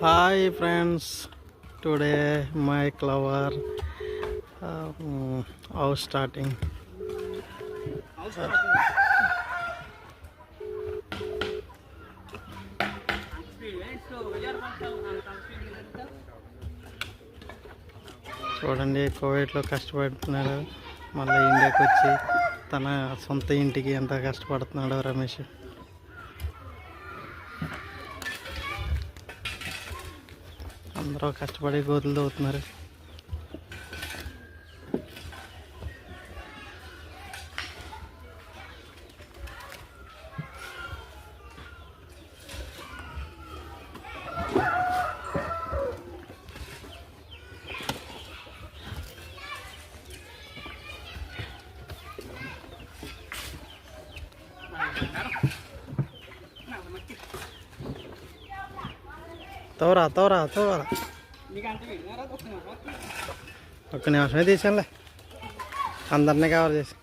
Hi friends, today my clover house starting. చూడండి కోవిడ్లో కష్టపడుతున్నాడు, మళ్ళీ ఇండియాకి వచ్చి తన సొంత ఇంటికి ఎంత కష్టపడుతున్నాడో రమేష్. అందరూ కష్టపడి గోతులు తవ్వుతున్నారు. తోరా తోరా తోరా ఒక్క నిమిషమే తీసానులే, అందరినీ కవర్ చేసి.